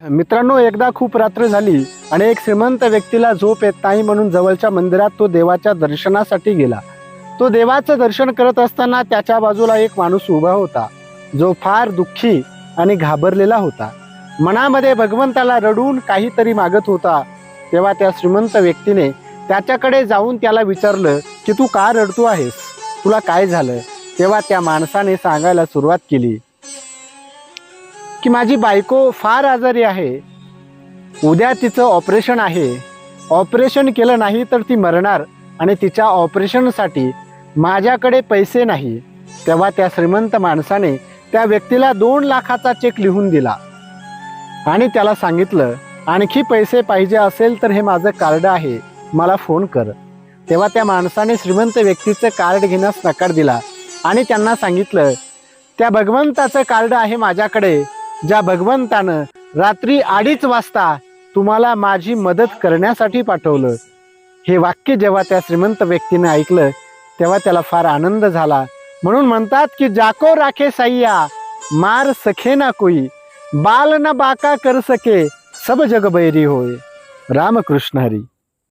मित्रांनो, एकदा खूप रात्र झाली आणि एक श्रीमंत व्यक्तीला झोप येत नाही म्हणून जवळच्या मंदिरात तो देवाच्या दर्शनासाठी गेला. तो देवाचं दर्शन करत असताना त्याच्या बाजूला एक माणूस उभा होता, जो फार दुःखी आणि घाबरलेला होता. मनामध्ये भगवंताला रडून काहीतरी मागत होता. तेव्हा त्या श्रीमंत व्यक्तीने त्याच्याकडे जाऊन त्याला विचारलं की तू का रडतो आहेस, तुला काय झालं? तेव्हा त्या माणसाने सांगायला सुरुवात केली की माझी बायको फार आजारी आहे, उद्या तिचं ऑपरेशन आहे, ऑपरेशन केलं नाही तर ती मरणार आणि तिच्या ऑपरेशनसाठी माझ्याकडे पैसे नाही. तेव्हा त्या श्रीमंत माणसाने त्या व्यक्तीला 2 लाखाचा चेक लिहून दिला आणि त्याला सांगितलं आणखी पैसे पाहिजे असेल तर हे माझं कार्ड आहे, मला फोन कर. तेव्हा त्या माणसाने श्रीमंत व्यक्तीचं कार्ड घेण्यास नकार दिला आणि त्यांना सांगितलं त्या भगवंताचं कार्ड आहे माझ्याकडे, ज्या भगवंतानं रात्री 2:30 वाजता तुम्हाला माझी मदत करण्यासाठी पाठवलं. हे वाक्य जेव्हा त्या श्रीमंत व्यक्तीने ऐकलं तेव्हा त्याला फार आनंद झाला. म्हणून म्हणतात की जाको राखे सैया मार सखे ना कोई, बाल न बाका कर सके सब जग बैरी होय. रामकृष्ण हरी.